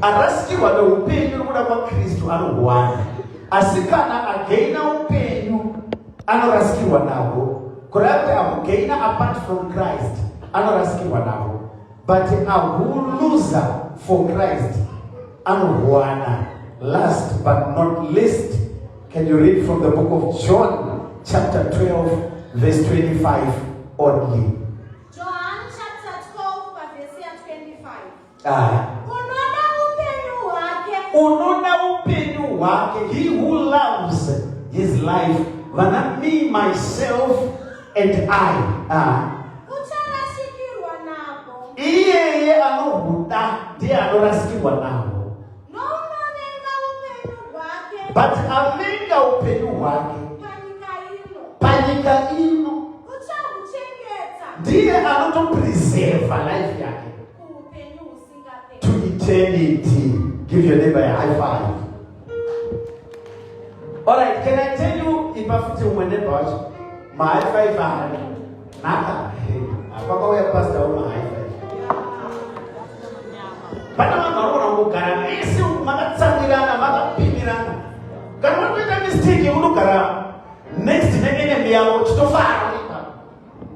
arasikirwa neupenyu nokuda kwaKristu anohwana, asi kana againa upenyu anorasikirwa nahwo. Kureva kuti akugaina apart from Christ anorasikirwa nahwo, but ahuluza for Christ anohwana. Last but not least, can you read from the book of John chapter 12 verse 25 only? John chapter 12 verse 25. Unoda upenyu hwake. He who loves his life, vana me, myself and I. Ucharasikirwa nako. Iyeye anohuda ndiye anorasikirwa nawo. But amenga upenyu hwake panyika ino ndiye anotopreserva life yake to eternity. Give your neighbor a high five. Alright, can I tell you if I fit my neighbor my high five? Naka apaka we pastor my high five. Bana mangaro ngogara esi makatsamira makapimirana. Kana kuita mistake unogara next enemy yako totofara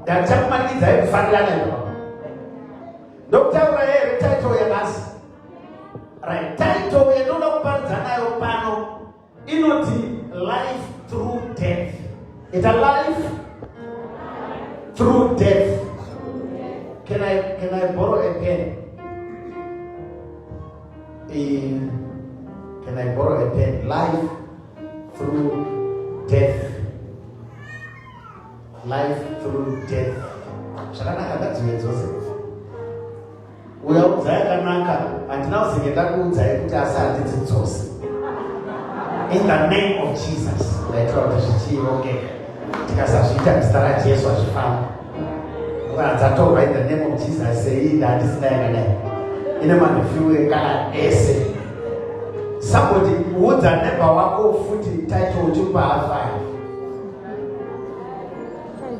ndachakumanidza ekufanirana ipapo. Ndokutaura here title yakasi. Right, title yenoda kuparidza nayo pano inoti life through death. It's a life through death. Can I borrow a pen? Can I borrow a pen? Life through death. Life through death. Shakanaka ngadzimedzose. Uyaudza yakanaka, handina kuzengeta kuudzai kuti asi handidzidzose. In the name of Jesus. Ndaitwa kuti zvichiongeka. Tikasazviita muzita raJesu hazvifamba. Ukadzatorwa in the name of Jesus sei handisina yakadai. Ine manhefiwe kana ese. Somebody udza neighbor wako futi title uchipa high five.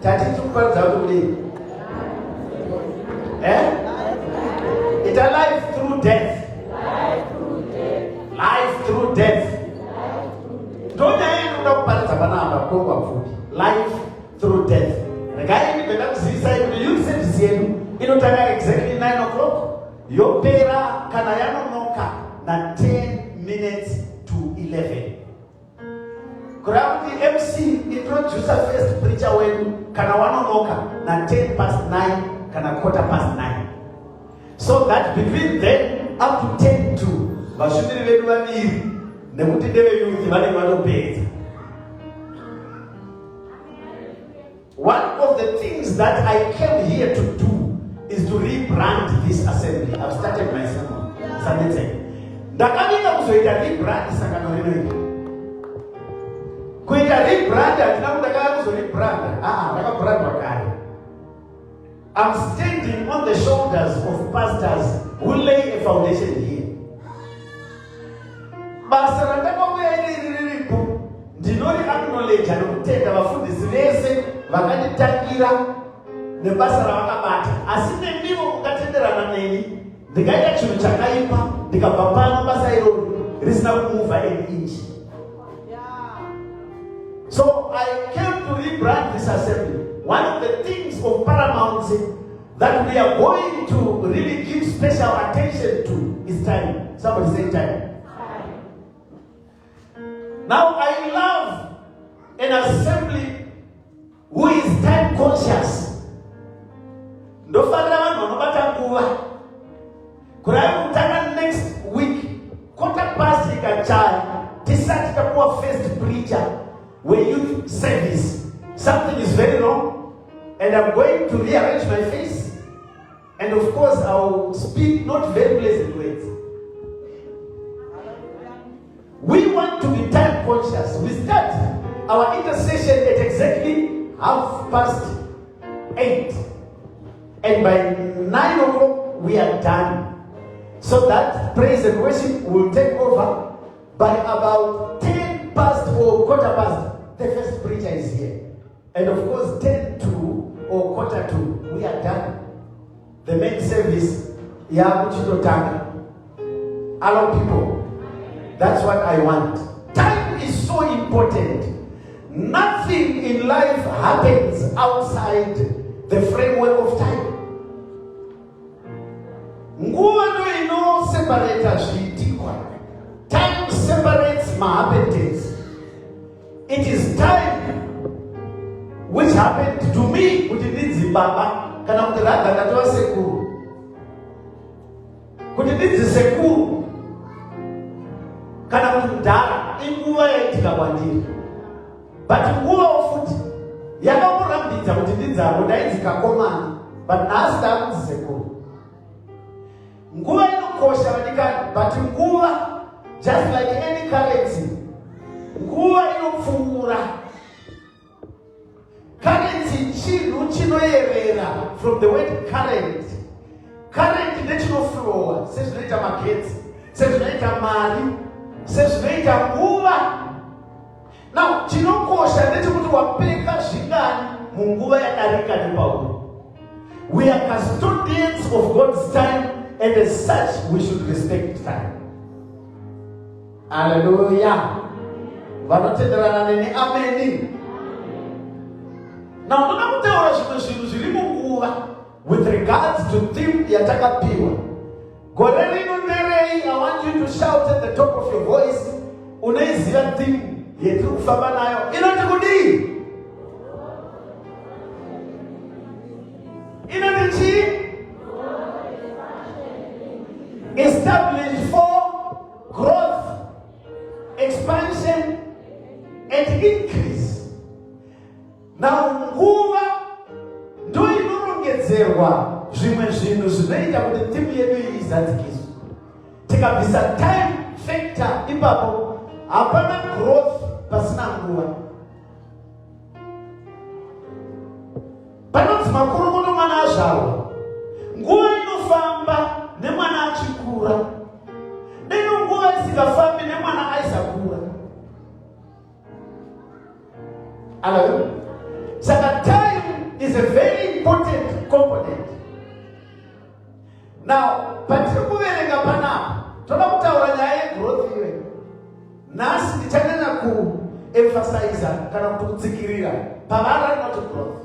Tati chikuparidza kuti kudini? It's a life through death. Life through death. Don't you kuparidza panamba kwa futi. Life through death. Regai ndipenda kuzivisa kuti youth service yedu inotanga exactly 9 o'clock. Yopera kana yanonoka na 10 minutes to 11. Kurauti MC introducer first preacher wedu kana wanonoka na 10 past 9 kana quarter past 9. So that between them up to 10 to vashumiri vedu vaviri nekuti ndeve youth vane vanopedza. One of the things that I came here to do is to rebrand this assembly. I've started my sermon. Ndakavika kuzoita rebrand sangano rinoita. Kuita rebrand hatina kuti ndakava kuzorebrand. Ndakabrandwa kare. I'm standing on the shoulders of pastors who lay a foundation here. Basa randakauya iri riripo ndinori acknowledge nokutenda vafundisi vese vakanditangira nebasa ravakabata, asi nemiwo mukatenderana neni ndikaita chinhu chakaipa ndikabva pano basa iroro risina kumuvha an inch. So I came to rebrand this assembly. One of the things of paramount that we are going to really give special attention to is time. Somebody say time. Now I love an assembly who is time conscious. Ndofanira vanhu vanobata nguva. Kurai kutanga next week, quarter past ikachaya, tisati takuwa first preacher where youth service. Something is very wrong, and I'm going to rearrange my face. And of course, I will speak not very pleasant words. We want to be time conscious. We start our intercession at exactly 8:30. And by 9 o'clock, we are done. So that praise and worship will take over. By about 10 past or quarter past, the first preacher is here. And of course, 10 to or quarter to, we are done. The main service, ya kuchitotanga. Hello, people. That's what I want. Time is so important. Nothing in life happens outside the framework of time. Nguva no separates zviitikwa. Time separates mahappenings. It is time which happened to me kuti ndidzi baba kana kuti radha ndatova sekuru. Kuti ndidzi sekuru kana kuti mudhara inguva yaitika kwandiri. But nguva futi yakamurambidza kuti ndidzavo ndaidzi kakomana, but nhasi ndakudzi sekuru. Nguva inokosha vadikani, but nguva, just like any currency, nguva inopfuura. Currency chinhu chinoyerera from the word current. Current ndechinoflowa sezvinoita magetsi, sezvinoita mari, sezvinoita nguva. Now chinokosha ndechekuti wapeka zvingani munguva yadarika nepauri. We are custodians of God's time, and as such we should respect time. Hallelujah. Vanotenderana neni ameni. Now ndoda kutaura zvimwe zvinhu zviri munguva with regards to theme yatakapiwa. Gore rino nderei? I want you to shout at the top of your voice. Unaiziva theme yetiri kufamba nayo inoti kudii? Inoti chii? Established for growth, expansion, and increase. Now nguva ndo inorongedzerwa zvimwe zvinhu zvinoita kuti timu yedu iyi izadzikiswe. Tikabvisa time factor ipapo hapana growth pasina nguva. Panonzi makurukuru mwana azvarwa. Nguva inofamba nemwana achikura. Neno nguva isikafambi nemwana aisakura. Hello? Saka time is a very important component. Now, patiri kuverenga panapa, toda kutaura nyaya yegrowth iwe. Nhasi ndichanyanya kuemphasize kana kuti kutsikirira pavara rinoti growth.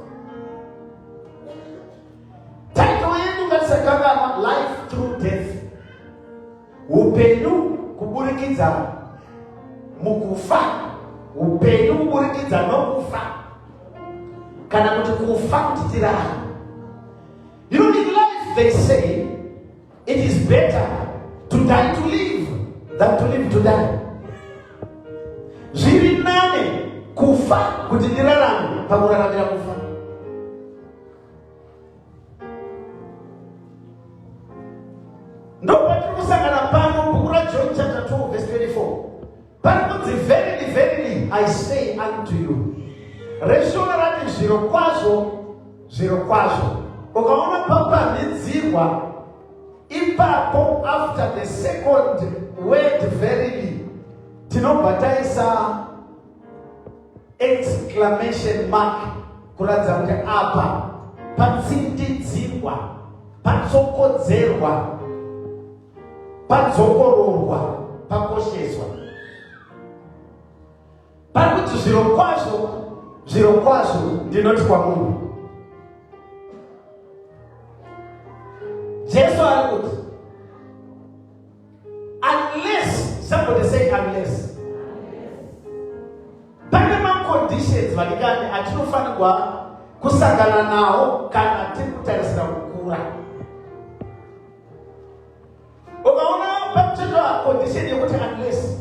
Title yedu ngatisakanganwa life through death. Upenyu kuburikidza mukufa. Upenyu kuburikidza nokufa. Kana kuti kufa kutitirana. You know, in life they say it is better to die to live than to live to die. Zviri nane kufa kuti ndirarame pakuraramira kufa. Nobody kusangana pano Bukura John chapter 2 verse 24. Panokunzi verily, verily, I say unto you. Reshona rati zviro kwazvo. Ukaona papanidzirwa ipapo after the second word verily tinobataisa exclamation mark kuratidza kuti apa patsindidzirwa, patsokodzerwa, padzokororwa, pakosheswa. Parikuti zviro kwazvo ndinoti kwamunhu. Jesu arikuti unless, somebody say unless. Pane ma-conditions vadikani atinofanirwa kusangana nawo kana tiri kutarisira kukura. Ukaona pakutoa condition yekuti unless,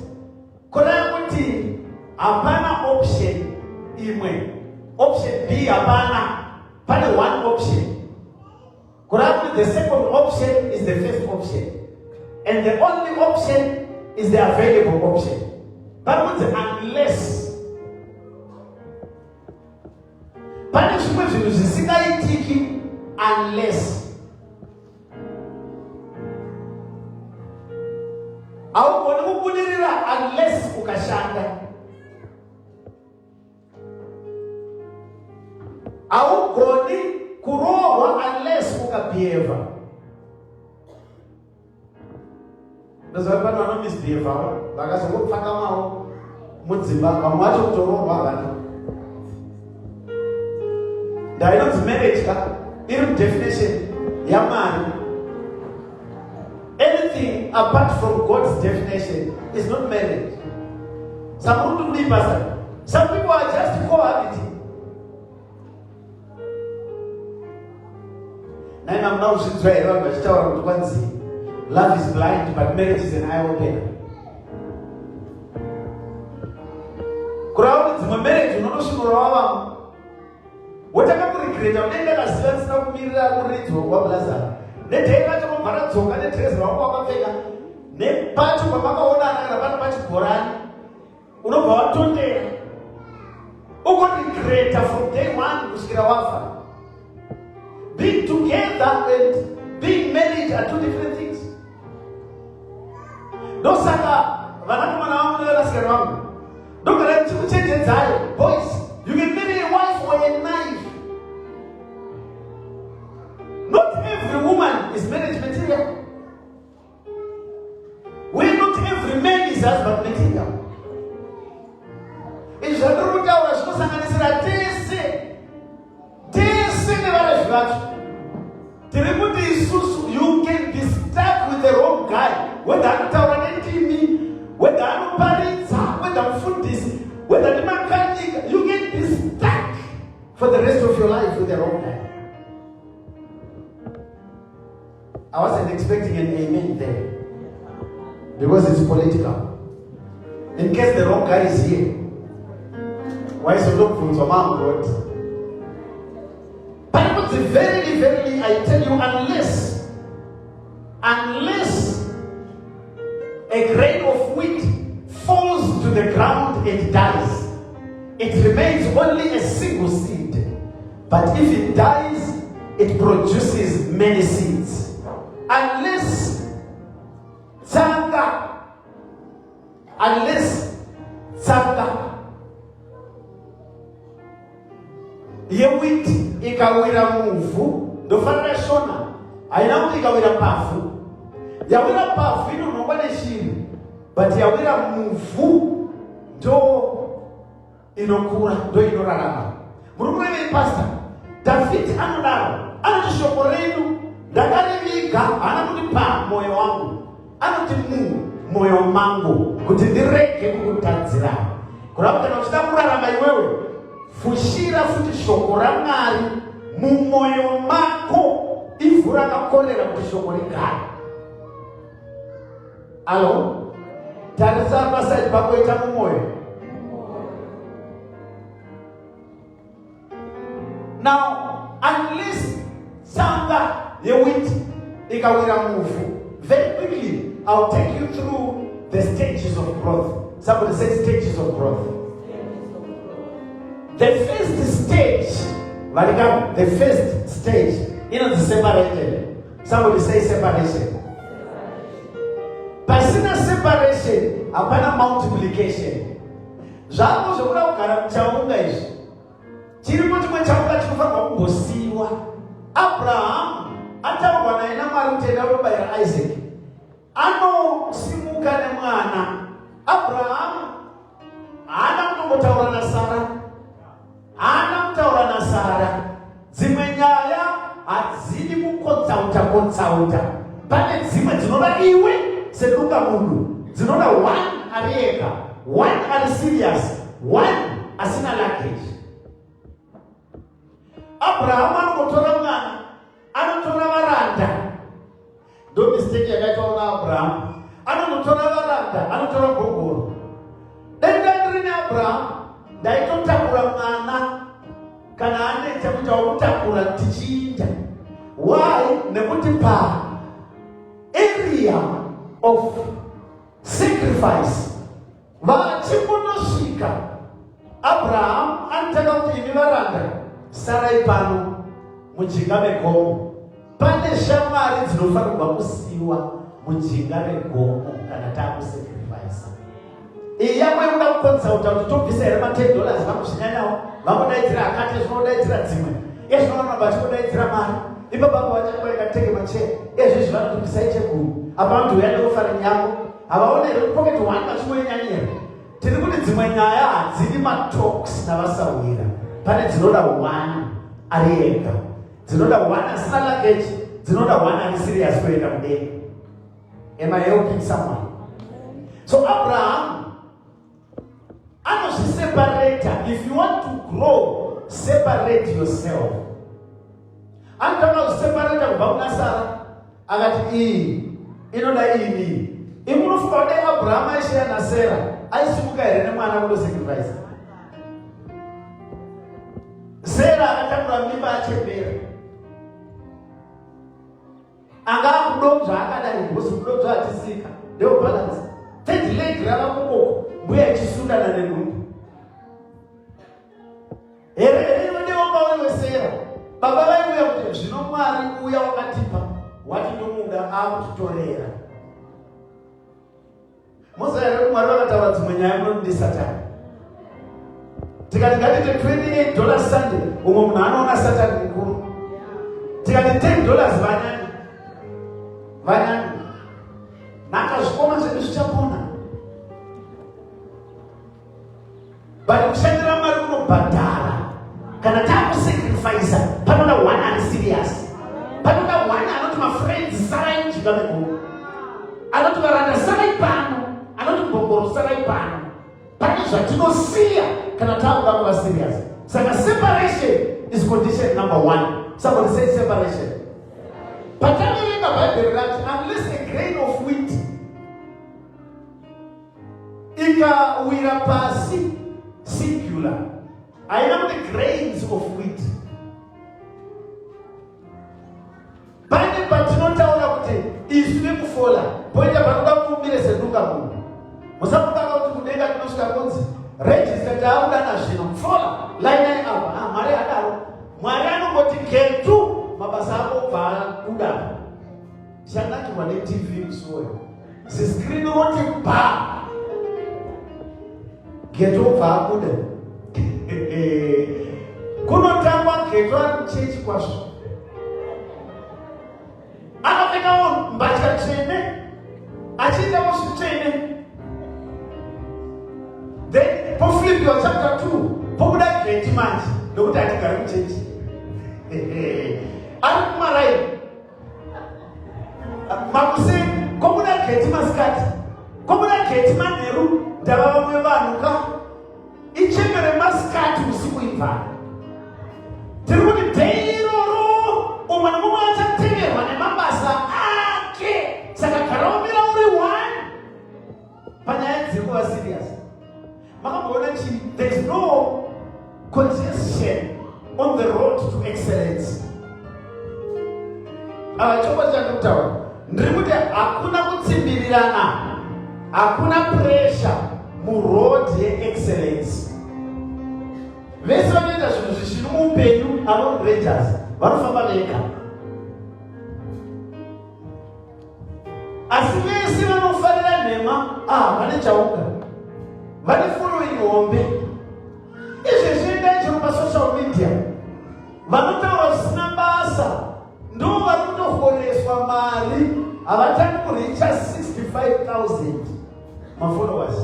kuna kuti hapana option imwe, option B hapana, pane one option. Kuna the second option is the first option, and the only option is the available option. But unless pane zvimwe zvinhu zvisingaitiki unless. Haugoni kubudirira unless ukashanda. Haugoni kurohwa unless ukabehave. ndozva pano vano misbehave vakazongopfaka mavo mudzimba vamwe vacho kutoroorwa havana ndainonzi marriage ka iri mudefinition yaMwari. Anything apart from God's definition is not marriage. Some people are just cohabiting. Now now she's right around the tower of Kwanzi. Love is blind, but marriage is an eye opener. Crowd is my marriage, you know, she will what I can regret, I'm not going to sense of miracle or blazer. The day I come para zoka the tres rock ne pachu papa ona na pachu Quran. Uno ba tunde. Uko creator from day one kushikira wafa. Being together and being married are two different things. No saka vanakuma na wangu na sikira wangu. Don't get to change it. Boys, you can marry a wife or a knife. Not every woman is marriage material. Well, not every man is husband material. It's a little girl that's not saying that you can be stuck with the wrong guy. Whether I'm telling me, whether I'm parents, whether I'm food this, whether I'm mechanic, you can be stuck for the rest of your life with the wrong guy. I wasn't expecting an amen there because it's political. In case the wrong guy is here, why is it look for some God? Bible says verily, verily, I tell you, unless a grain of wheat falls to the ground and dies, it remains only a single seed. But if it dies, it produces many seeds. Unless tsanga yewit ikawira muvhu ndofanira shona haina kuti ikawira pavhu yawira pavhu inonongwa neshiri but yawira muvhu ndo inokura ndo inorarama. Muri kurevei pastor David anodaro anoti shoko renyu ndakariviga hana kuti pa moyo wangu anoti moyo mangu kuti ndirege kukutadzira kurava kana uchida kurarama iwewe fushira futi shoko raMwari mumoyo mako ivhu rakakorera kuti shoko rigare. Alo tarisa pasaidi pako ita mumoyo. Now unless tsanga yewit ikawira muvhu, very quickly I'll take you through the stages of growth. Somebody say stages of growth. The first stage, the first stage, is separation. Somebody say separation. Pasina separation, apana multiplication. Zvako zvokuda kugara muchaunga izvi. Chiripo chimwe chaunga chinofanirwa kumbosiyiwa. Abraham ataurwa naye naMwari kuti enda kubayira Isaac. Anosimuka nemwana. Abraham haana kutombotaura naSara. Haana kutaura naSara. Dzimwe nyaya hadzidi kukotsauta. Pane dzimwe dzinoda iwe seduka munhu. Dzinoda one ari ega, one ari serious, one asina luggage. Abraham anotora mwana, anotora varanda. Ndo mistake yakaitwa naAbraham. Anotora varanda, anotora gogoro. Denda rine Abraham ndaitotakura mwana kana aneta kuti akutakura tichiita. Why? Nekuti pa area of sacrifice vachikunosvika Abraham anotaka kuti imi varanda sarai pano mujinga megomo. Pane shamwari dzinofanirwa kusiyiwa mujinga megomo kana takusacrifice. Iyamwe uda kukonzauta kuti tobvisa here $10 vakushinyanyawo vakodaidzira akati zvinodaidzira dzimwe ezvinoona vachikudaidzira mari ipapapo vachakuvaikatenge machero ezvizvi vanotobvisai cheguru abantu vanofa nyamo avaonere pocket one vachimoinyanyira. Tiri kuti dzimwe nyaya hadzidi matalks navasawira. Pane dzinoda one ari ega, dzinoda one asina luggage, dzinoda one ari serious kuenda mudenga. Am I helping someone? So Abraham anozviseparata. If you want to grow, separate yourself. Anotanga kuseparata kubva kuna Sara akati iyi inoda ini. Imunofunga kuti Abraham aishiya naSara aisimuka here nemwana kundosacrifice. Sara akatakura mimba achembera. Anga kudonzva akadai because kudonzva achisika. Ndio balance. Third leg rava kukoko mbuya ichisundana nenhumbi. Here ndokaona Sara. Baba vaiuya kuti zvino Mwari uya wakatipa watinomuda akutorera. Mozaira kuti Mwari vakataura dzimwe nyaya munoti Satani. Tikati ngatite $28 Sunday, umwe munhu anoona Satani mukuru. Tikati $10 vanyani. Naka zvikoma zvedu zvichapona. Bali kushandira Mwari kunobhadhara. Kana takusacrifice, panoda one ari serious. Panoda one anoti mafriends sarai mujinga megomo. Anoti varanda sarai pano. Anoti mbongoro sarai pano. Pane zvatinosiya kana takuda kuva serious. Saka separation is condition number one. Somebody say separation. Patanorenga Bible rati, unless a grain of wheat ikawira pasi singular. I know the grains of wheat. Pane patinotaura kuti izvi kufola poita panoda kuumire seduka munhu. Musakutanga kuti kudenga tinosvika kunzi register tauda nazvino fola lainai apa Mwari adaro. Mwari anongoti ketu mabasa ako kubva kuda. Chanakirwa neTV musoyo ziskrini roti ba ketu kubva kuda. Kunotangwa ketu ari chechi kwazvo. Akapfekawo mbatya tsvene achienda muzvitsvene. Then pofilipiwa chapter 2 pokuda geti manje ndokuti hatigari muchechi. Ari kumaraini makuse kokuda geti masikati kokuda geti manheru ndava vamwe vanhu ka ichembere masikati usiku ibvana. Tiri kuti dhei iroro umwe nomumwe achatengerwa nemabasa ake. Saka gara umira uri one panyaya dziri kuva serious. Makamboona chi there is no congestion on the road to excellence. Chombo chandikutaura ndiri kuti hakuna kutsimbirirana, hakuna pressure muroad yeexcellence. Vese vanoita zvinhu zvishiri muupenyu around rangers vanofamba vega. Asi vese vanofarira nhema vane chauka, vane following hombe. Izvezvi endai chero pasocial media vanotaura zvisina basa ndo vari kutohoreswa mari havatangi kuricha 65,000 mafollowers.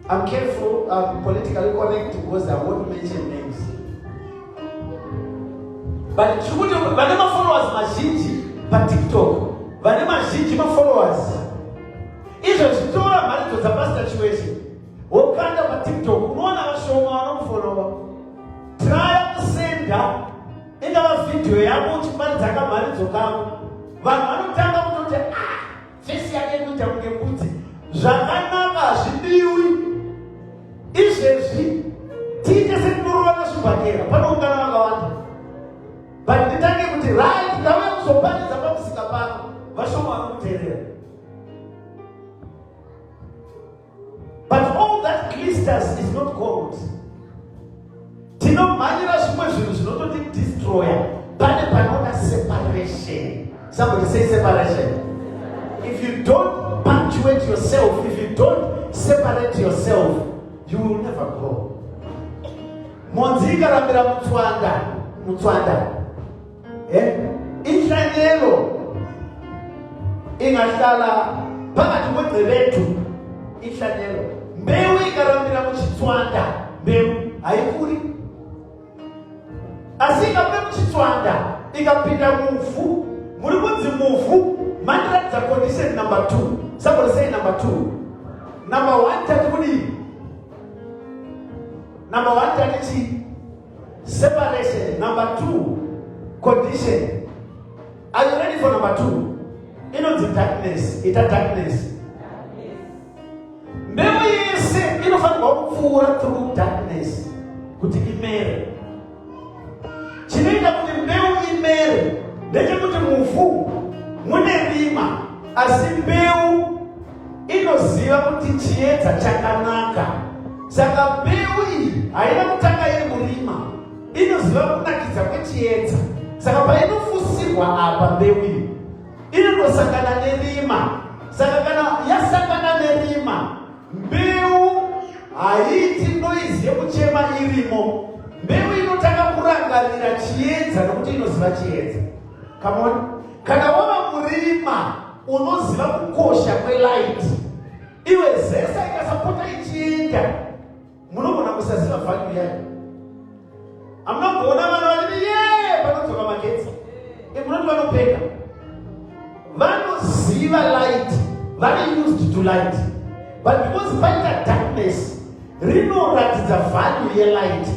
I'm careful, I'm politically correct because I won't mention names. But vane mafollowers mazhinji paTikTok, vane mazhinji mafollowers. Izvo zvitora mharidzo dzapasita chiwese. Wokanda paTikTok unoona vashoma vanomufollowa. Try kusenda ingava video yako uchiparidza kamharidzo kako. Vanhu vanotanga kutoti fesi yake kuita kunge mbudzi. Zvakanaka hazvidiwi. Izvezvi tiite setinorovana zvibhakera panoungana vakawanda. But nditange kuti right ndave kuzoparidza pamusika pano vashoma vanokuteerera. But all that glisters is not gold. Tinomhanyira zvimwe zvinhu zvinototi destroyer. Pane panoda separation. Somebody say separation. If you don't punctuate yourself, if you don't separate yourself, you will never grow. Monzi ikarambira mutswanda. Inhlanzi inhlanyelo ingahlala phakathi kwegcebethu. Inhlanyelo mbewu ikarambira muchitswanda, mbewu haikuri. Asi ikapinda muchitswanda ikapinda muvhu, muri kunzi muvhu mandiratidza condition number 2. Somebody say number 2. Number 1 tati kudii? Number 1 tati chi? Separation. Number 2 condition. Are you ready for number 2? Inonzi darkness. Ita darkness. Mbewu yese inofanirwa kupfuura through darkness kuti imere. Chinoita kuti mbewu imere ndechekuti muvhu mune rima, asi mbewu inoziva kuti chiedza chakanaka. Saka mbewu iyi haina kutanga iri murima, inoziva kunakidza kwechiedza. Saka painofusirwa apa mbewu iyi inondosangana nerima. Saka kana yasangana nerima, mbewu haiti noizi yekuchema irimo. Mbewu inotanga kurangarira chiedza nokuti inoziva chiedza. Come on. Kana wava murima unoziva kukosha kwelight, iwe zesa ikasapota ichienda, munogona kusaziva value yayo. Amunogona vanhu vachiti panodzoka magetsi, munoti vanopeka. Vanoziva light, vane used to light, but because paita darkness rinoratidza value yelight.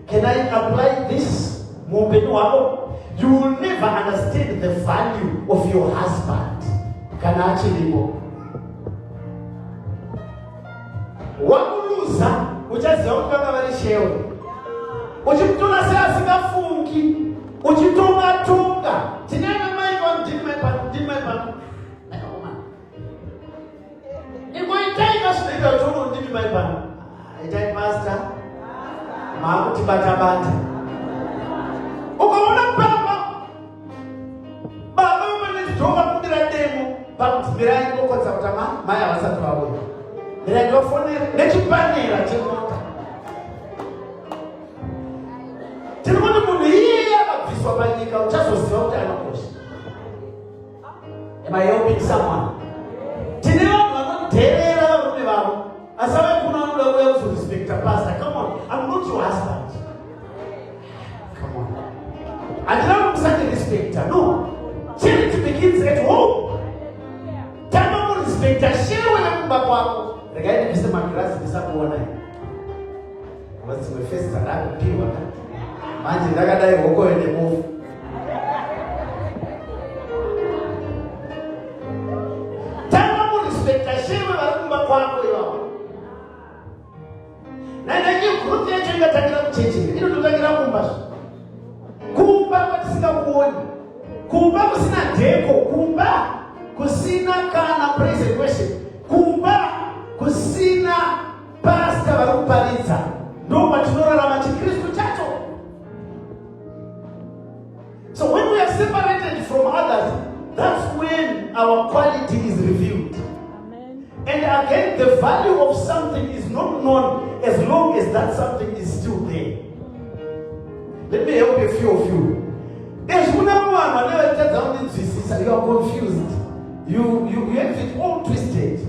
Can I apply this muupenyu hwako? You will never understand the value of your husband. Kana achiripo wakuluza uchaziva kuti vanga vari shewe, uchimutora seasingafungi, uchitonga-tonga. Tinaina mai ndimaipa ingoitaika zvinoita kuti uno ndimi maipano. Itai pastor maakuti bata-bata. Ukaona baba umanezidhonga kundira demo pakuti mirai ngokodza kuti mai havasati vauya. Mirai ndofonera nechipanera chemota. Tiri kuti munhu iye akabviswa panyika uchazoziva kuti anokosha. Am I helping someone? Tine vanhu vanodherera varume vavo, asi vave kuna vanoda kuuya kuzorespecta pastor. Come on, I'm not your husband. Come on. Handina kumusati respecta. No. Charity begins at home. Tama kurespecta shewe nekumba kwako. Regai ndibvise magirazi ndisakuona. What's my face dzakapiwa. Manje ndakadai hoko ene mufu. Tama kurespecta shewe varikumba kwako iwapo. Nainaki growth yacho ingatangira kuchenjera. Inototangira kumba. Kumba kwatisingakuoni. Kumba kusina dheko, kumba kusina kana praise and worship, kumba kusina pastor vari kuparidza, ndo patinorarama chikristu chacho. So when we are separated from others, that's when our quality is revealed. Amen. And again, the value of something is not known as long as that something is still there. Let me help a few of you. You are confused. You have it all twisted.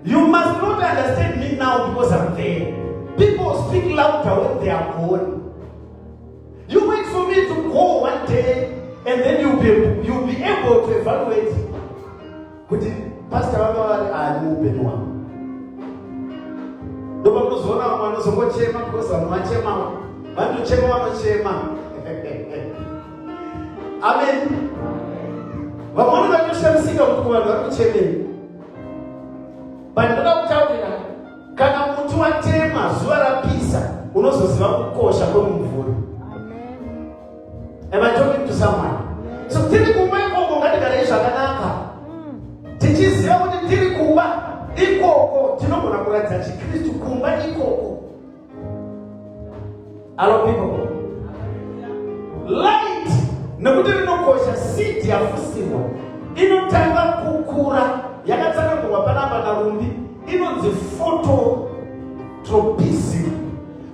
You must not understand me now because I'm there. People speak louder when they are gone. You wait for me to go one day, and then you'll be able to evaluate. Pastor, Amen. Vamwana vanoshamsika kuti vanhu vari kuchemera. Pandoda kutaurira, kana muti watema zuva rapisa, unozoziva kukosha kwemumvuri. Am I talking to someone? So tiri kumba ikoko ngatigare zvakanaka. Tichiziva kuti tiri kumba ikoko tinogona kuratidza chikristu kumba ikoko. Hello people. Light nekuti rinokosha seed yafusirwa inotanga kukura yakatsanangurwa panapa narumbi inonzi phototropism.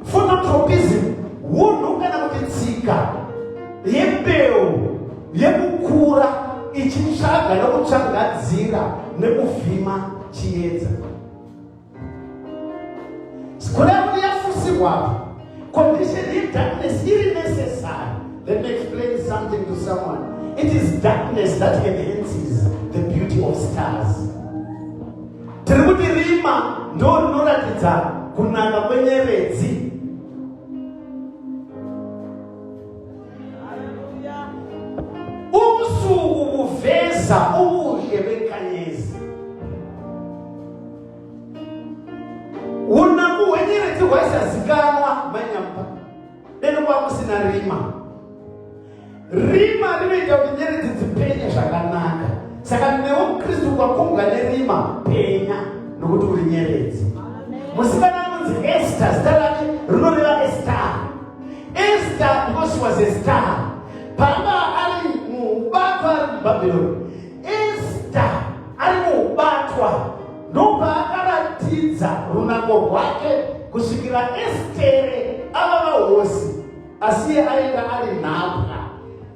Phototropism hunhu kana kuti tsika yembeu yekukura kutsvagadzira nekuvhima chiedza. Kureva kuti yafusirwa condition in darkness iri necessary. Let me explain something to someone. It is darkness that enhances the beauty of stars. Tiri kuti rima ndo rinoratidza kunaka kwenyeredzi. Ubusuku buveza ubuhle benkanyezi. Unaku hwenyeredzi hwaisazikanwa manyamba. Lero kwakusina rima. Rima rinoita kuti nyeredzi dzipenye zvakanaka. Saka newe Kristu kwakunga nerima penya nokuti uri nyeredzi. Musikana anonzi Esther, zita rake rinoreva Esther. Esther, because she was a star. Panga ari mubatwa ari muBhabhironi. Esther ari mubatwa ndopaakaratidza runako rwake kusvikira Estere ava vahosi, asi iye ainga ari nhapwa.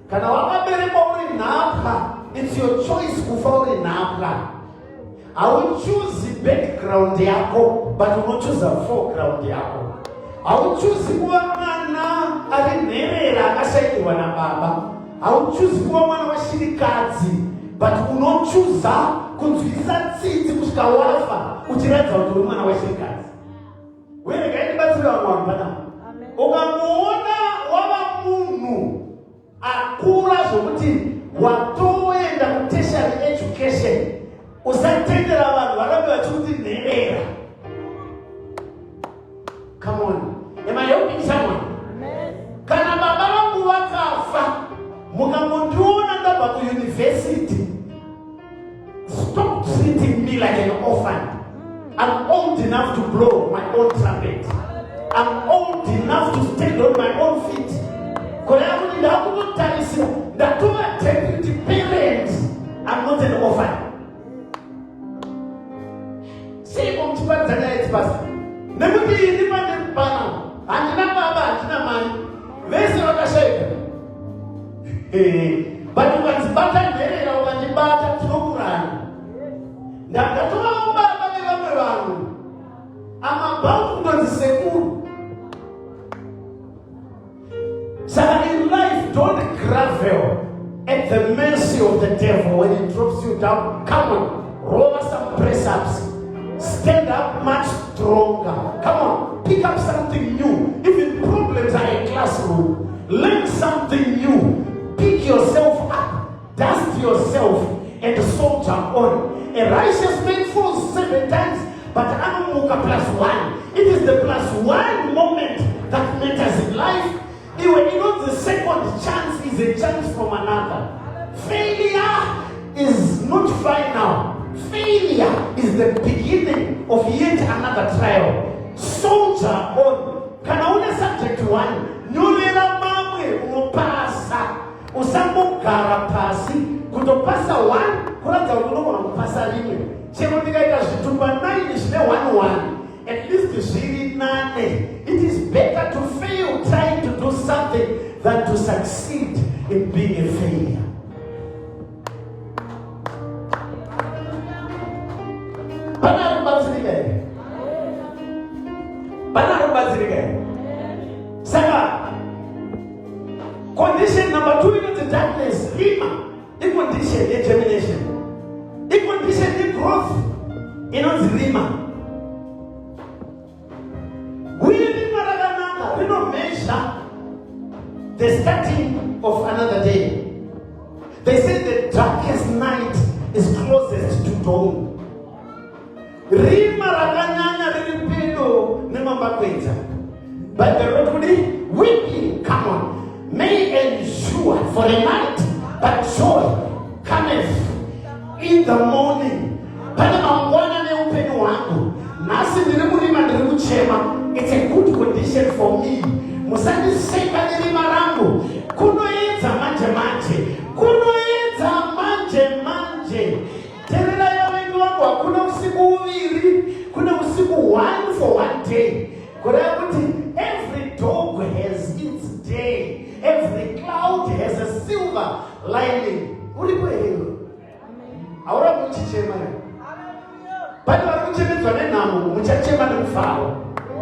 Kana wakaberekwa uri nhapwa, it's your choice kufa uri nhapwa. Hauchoose background yako, but unochoose foreground yako. Hauchoose kuva mwana ari nherera akashayikirwa nababa. Hauchoose kuva mwana washirikadzi, but unochoose kunzwisa tsitsi kusvika wafa uchiratidza kuti uri mwana washirikadzi. Weregainibatsira vamwe panapa. Ukamuona wava munhu akura zvokuti watoenda kutertiary education, usatendera vanhu varambe vachikuti nherera. Come on. Am I helping someone? Kana baba vangu vakafa, mukamondiona ndabva kuuniversity, stop treating me like an orphan. I'm old enough to blow my own trumpet. I'm old enough to stand on my own feet. Deputy parents, I'm not an orphan. Say, I'm to pass the next pastor. Never be independent banner. I'm not Baba, I'm not mine. Where's the other shaker? But you want to batter there, or when you batter to run. Now, that's all about I'm about to say, so in life, don't gravel at the mercy of the devil when he drops you down. Come on, roll some press-ups. Stand up much stronger. Come on, pick up something new. Even problems are a classroom. Learn something new. Pick yourself up. Dust yourself and soldier on. A righteous man falls 7 times, but Amuka +1. It is the +1 moment that matters in life. You know the second chance is a chance from another. Failure is not final. Failure is the beginning of yet another trial. Soldier on. Kana une subject 1, nyolera mamwe unopasa. Usambogara pasi, kutopasa 1, kuradza unokona kupasa rimwe. Chero ndikaita zvitupa 9 zvine 1-1. At least zviri 8. It is better to fail trying to do something than to succeed in being a failure. Saka, condition number 2 in the darkness, rima, in condition in germination, in condition in growth, in rima. We don't measure the starting of another day. They say the darkest night is closest to dawn. Rima rakanyanya riripedo nemambakwedza. But the Lord weeping, come on, may endure for a night, but joy cometh in the morning. Pana mangwana neupenyu wangu. Nasi ndiri murima ndiri kuchema. It's a good condition for me. Musandiseka nerima rangu. Kunoedza manje manje. Kunoedza manje manje. Terera yavengi wangu hakuna usiku uviri. Kuna usiku 1 for 1 day. Kureva kuti every dog has its day. Every cloud has a silver lining. Ulipo hilo. haura muchichema here. Pane vari kuchemedzwa nenhamo, muchachema nemufaro.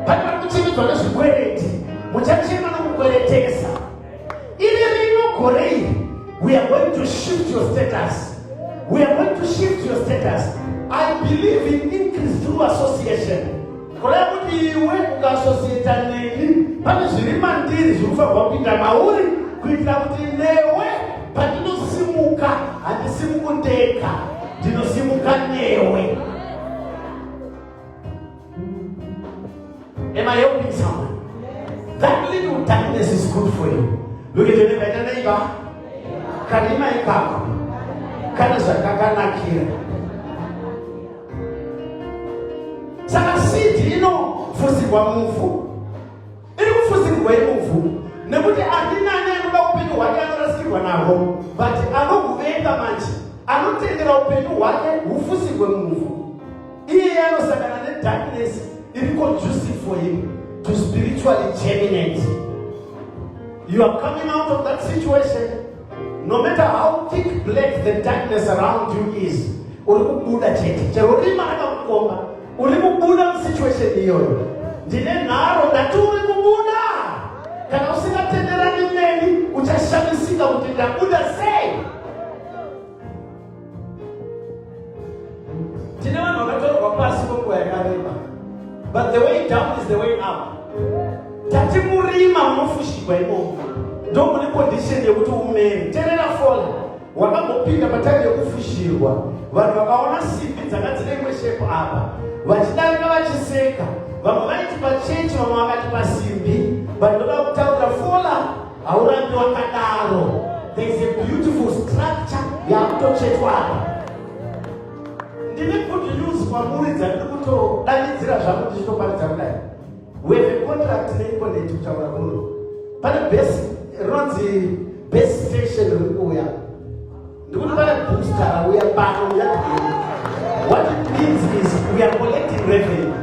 Pane vari kuchemedzwa nezvikwereti, muchachema nemukweretesa. Iri rino gore iri, we are going to shift your status. We are going to shift your status. I believe in increase through association. Kureva kuti iwe ukaasociata neni, pane zviri mandiri zvinofanirwa kupinda mauri kuitira kuti newe pandinosimuka handisimuki ndega, ndinosimuka newe. Am I helping someone? That little darkness is good for you. Look at your neighbor. Kanima ikako. Kana zvakakanakira. Saka seed inofusirwa muvhu. Iri kufusirwa imuvhu. Nekuti andinani anoda upenyu hwake anorasikirwa nahwo. But anokuvenga manje. Anotendera upenyu hwake hufusirwe muvhu. Iye anosangana nedarkness iri conducive for him to spiritually germinate. You are coming out of that situation. No matter how thick black the darkness around you is, uri kubuda chete. Chero rima rakakukomba, uri kubuda musituation iyoyo. Ndine nharo ndati uri kubuda. Kana usingatenderani neni, uchashamisika kuti ndabuda sei. Tine vanhu vakatorwa pasi kwenguva yakareba. But the way down is the way up. Tati murima munofushirwa imomo. Ndo mune condition yekuti umere. Terera fola. Wakambopinda patime yekufushirwa. Vanhu vakaona simbi dzakadzine imwe shape apa. Vachidarika vachiseka. Vamwe vaiti pachechi, vamwe vakati pasimbi. But ndoda kutaura fola haurambi wakadaro. There is a beautiful structure yakutochekwa apa. Ndine good news kwamuridza ndikutodanidzira zvangu ndichitoparidza kudai. We have a contract neInconet kutaura kuno. Pane rinonzi base station riri kuuya. Ndikuti pane booster rauya pano yakudini. What it means is we are collecting revenue.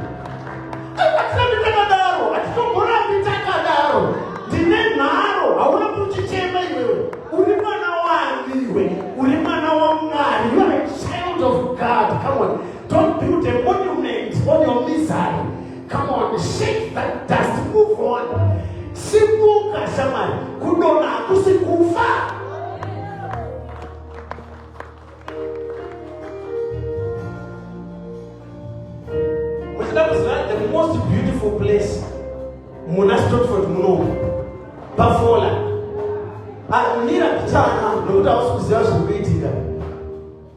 Hatina takadaro, hatitomboramba takadaro. Ndine nharo, hauna kuchichema iwewe. Uri mwana wangu iwe, uri mwana waMwari. You are a child of God. Come on, don't build a monument on your misery. Come on, shake that dust, move on. Simuka shamani, kudona kusikufa. The most beautiful place, Muna Stratford Muno, Pafola. Mira Pitana, no doubt was just waiting.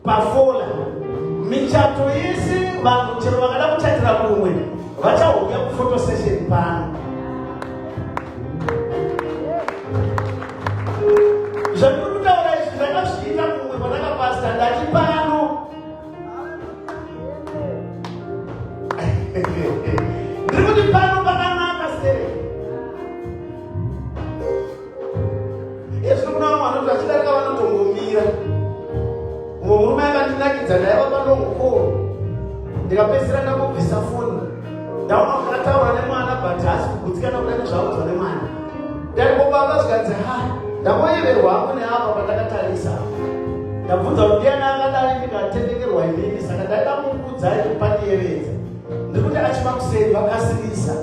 Pafola. Michato yese, Bamuchero, Chatra Blumen. Watch out, we have a photo session pan. Januta is the last thing that we were not past and that pano. Dribble pano banana castere. Yes, no one of us like our to Mira. Mumaka Nakita never know. The Abesra of Visafun. Down of Katawa and Mana, but ask who's going to let us out of the man. Then Boba's got to have the way they walk on the hour of Talatalisa. The foot of Diana got taking away minutes and that would die to party away. The good Ashmak said, Vacasilisa.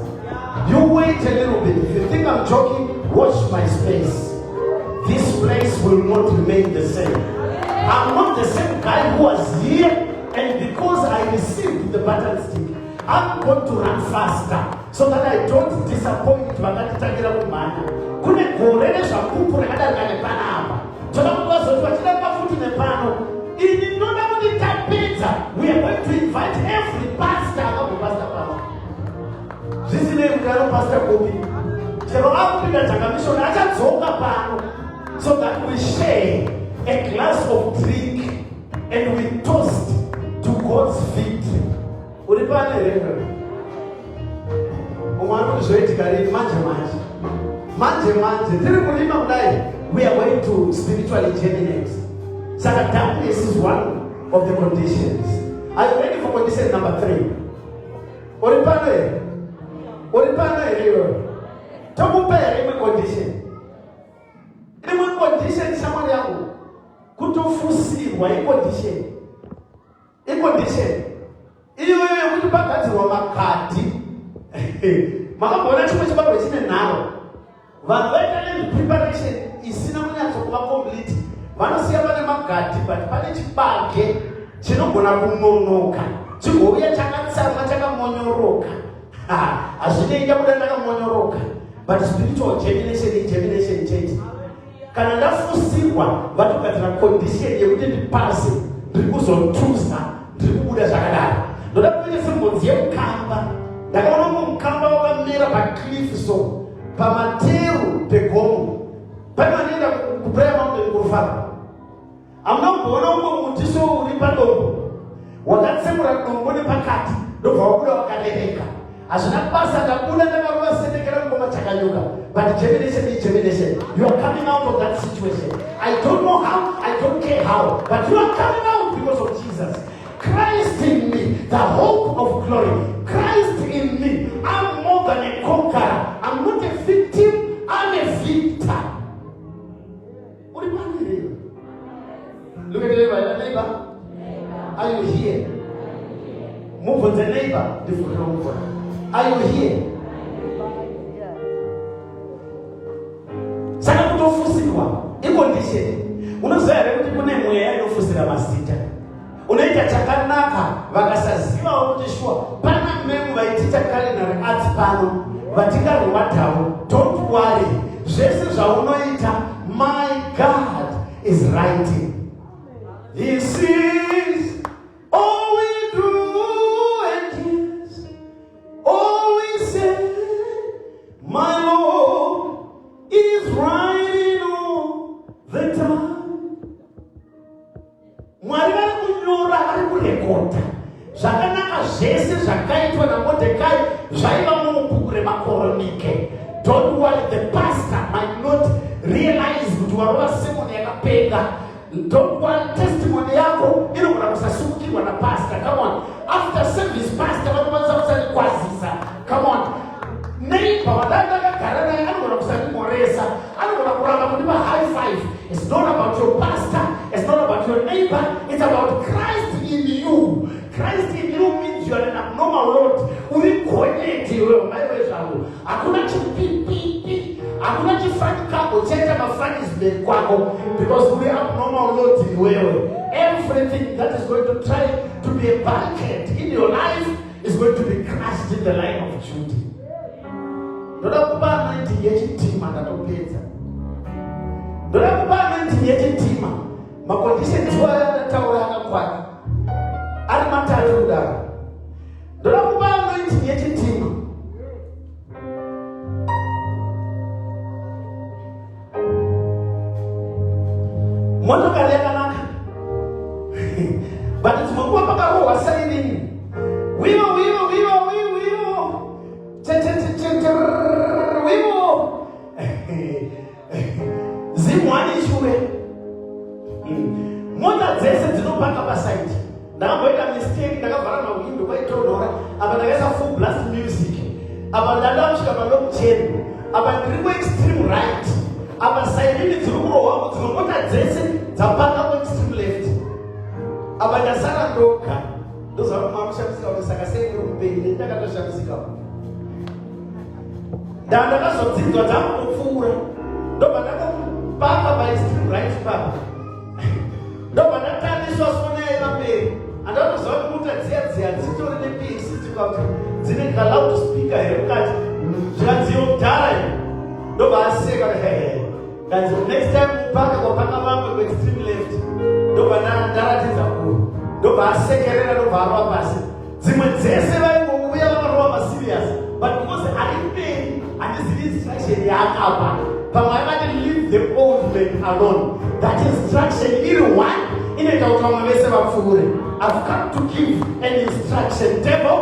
You wait a little bit. If you think I'm joking, watch my space. This place will not remain the same. I'm not the same guy who was here, and because I received the button stick, I'm going to run faster so that I don't disappoint Vakatagira Kumana. Kune Korene Shakupu Hadakane Panama. Tonamuazo Fatilaka Foot in the panel. In Nonamuni Tapeta, we are going to invite every pastor of Pastor Pano. This is the name of Pastor Kobi. Chero Africa Takamisho Naja Zoga Pano. So that we share a glass of drink and we toast to God's victory. Uripane reverend. Umwana uzoitikari manje. Tiri kulima kudai. We are going to spiritually germinate. Saka darkness is one of the conditions. Are you ready for condition number 3? Uripane reverend. Tomupere ime condition. Ime condition samari yangu. Kutofusirwa condition. icondition iyoyo kuti pagadzirwa makadhi makambona chimwe chibaro chine nharo vanhu vaita preparation isina kunyatsokuva complete vanosiya pane magadhi but pane chibage chinogona kunonoka chigouya chakatsamwa chakamonyoroka hazvinei chabuda ndakamonyoroka but spiritual germination chete kana ndafusirwa vatogadzira condition yekuti ndipase ndiri kuzotusa ndiri kubuda zvakadaro ndoda kuite simbodzi yemukamba ndakaona umwe mukamba wakamera pacliff so pamateru pegomo pane vanoenda kuprayer mountain kurufara hamuna kumboona umwe muti so uri padombo wakatsemura dombo nepakati ndobva wabuda wakadereka hazvina basa ndabuda ndakarova sendekera ngoma chakanyuka but germination you are coming out of that situation. I don't know how, I don't care how, but you are coming out because of Jesus. Christ in me, the hope of glory. Christ in me, I'm more than a conqueror. I'm not a victim, I'm a victor. What do you mean? Look at the neighbor. Are you here? Move on the neighbor. Are you here? Saka kutofusirwa icondition. Unoziva kuti kune mweya inofusira mazita. Unoita chakanaka vakasazivawo kuti shuwa pana mmwe vaitita culinary arts pano vatingarwatawo. Don't worry, zvese zvaunoita my God is writing. He sees all we do and hears all we say. My Lord is writing all the time. Mwari vari kunyora, vari kurekota zvakanaka zvese zvakaitwa naMordecai zvaiva mubhuku remakoronike. Don't worry, the pastor might not realize kuti warova semoni yakapenga. Don't worry, testimony yako inogona kusasukirwa na pastor. Come on, after service pastor vanowanza kusanikwazisa. Come on, neighbor wadandakagara naye anogona kusanimoresa, anogona kuramba kundipa high five. It's not about your pastor, it's not about your neighbor, it's about Christ in you. Christ in you means you are an abnormal lot. Uri connect wewe maiwe zvangu. Hakuna chipipipi, hakuna chifront kako cheta mafront is big kwako because we are abnormal lot in wewe. Everything that is going to try to be a barricade in your life is going to be crushed in the line of duty. Ndoda kupa anointing yechitima ndatopedza. Ndoda kupa anointing yechitima. Maconditions waya ndataura akakwana. Ari matatu kudaro. Ndoda kupa anointing yechitima. Motokari yakanaka. But it's munguwa pakarohwa sainini. Wivo. Wivo. Zimwani shure. Mota dzese dzinopaka pasaiti. Ndakamboita mistake, ndakavhara mawindo kwaitonhora. Apa ndakaisa full blast music. Apa ndandasvika palong chain. Apa ndiri extreme right. Apa saidini dziri kurohwamo dzimwe mota dzese dzapaka extreme left. Apa ndasara ndoga. Ndoziva kuti makushamisa kuti saka sei muri mupenyu ndakatoshamisa. Ndakazodzinzwa dzakutopfuura. Ndobva ndakapaka paextreme right papa. Ndobva ndatariswa sonai vamberi. Andatoziva kuti mota dziya dzitori nepx dzine loud speaker here mukati. Zvikanziyo kudhara iyo. Ndobva aseka kanzi next time upaka kwapaka vamwe kuextreme left. Ndobva ndaratidza kuru. Ndobva asekerera ndobva arova pasi. Dzimwe dzese vaingouya vakarova maserious. But because ari mberi handizivi instruction yaakapa. Pamwe vakati leave the old man alone. That instruction iri one inoita kuti vamwe vese vapfuure. I've come to give an instruction. Devil,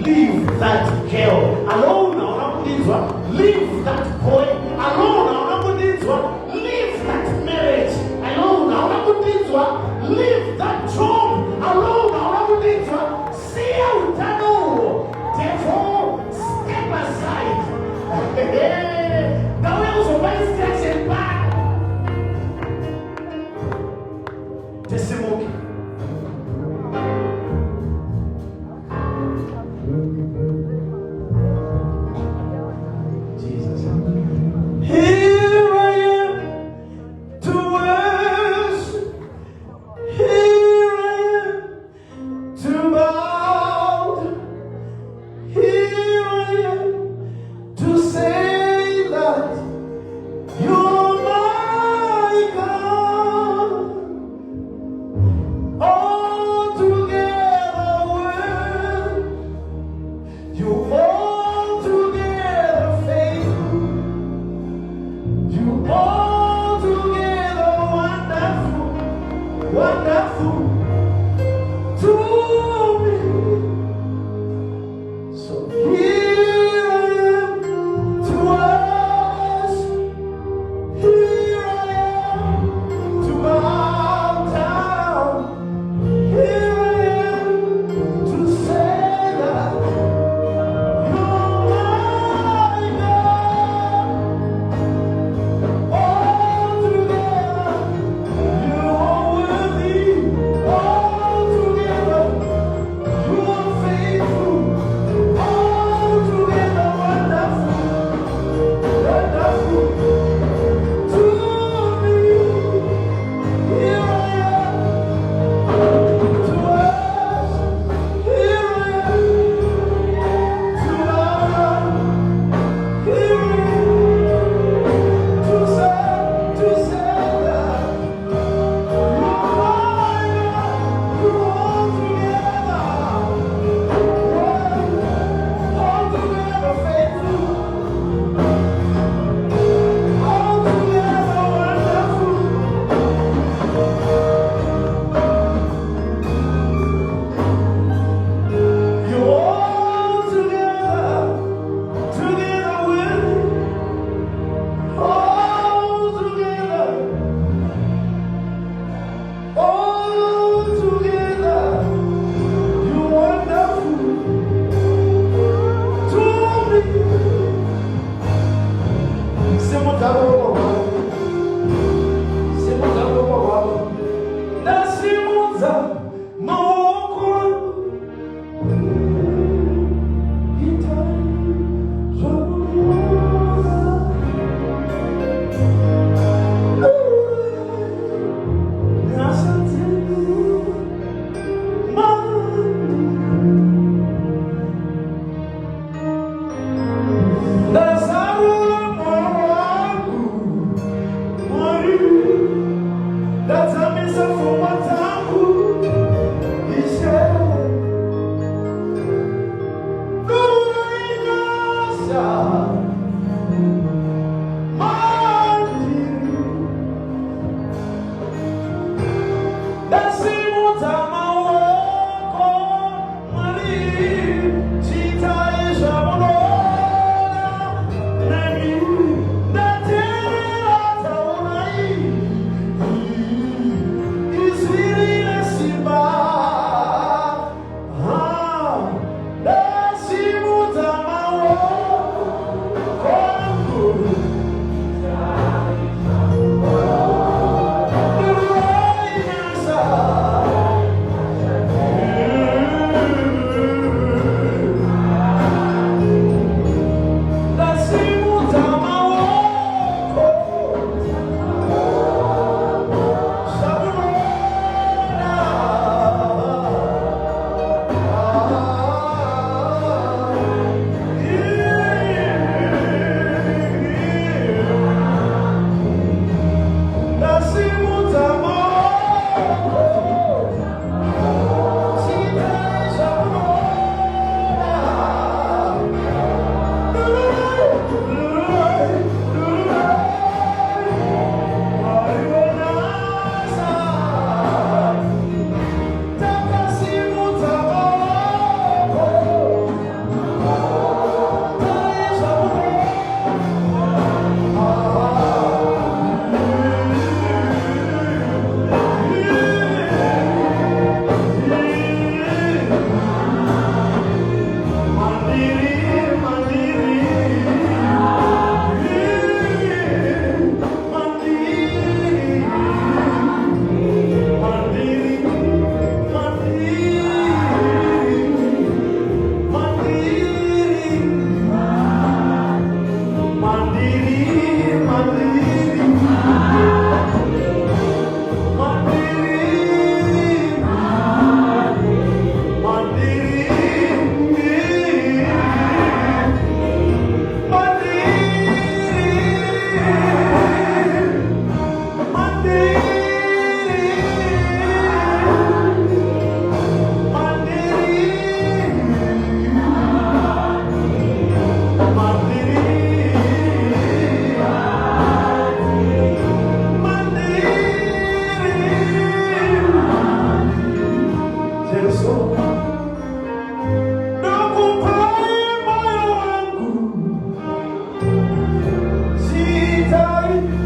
leave that girl alone. Hauna kudinzwa. Leave that boy alone. Hauna kudinzwa. Leave that marriage alone. Hauna kudinzwa. Leave that job alone. Hauna kudinzwa. Siya utano. Devil, step aside. Now we also buy instruction back. Testimony.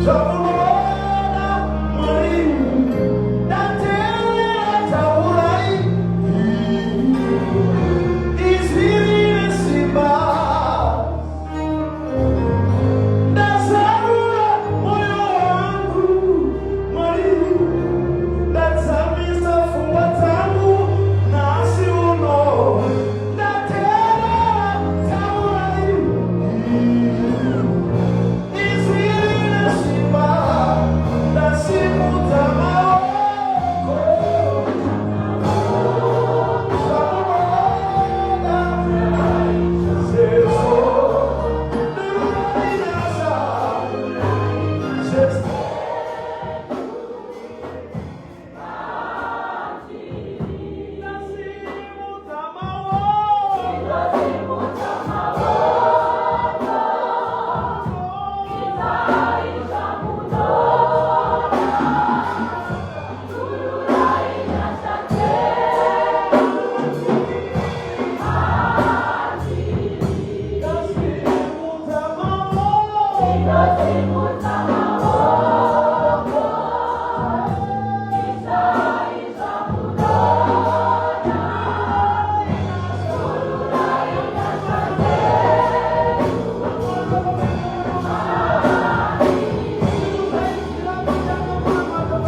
Trouble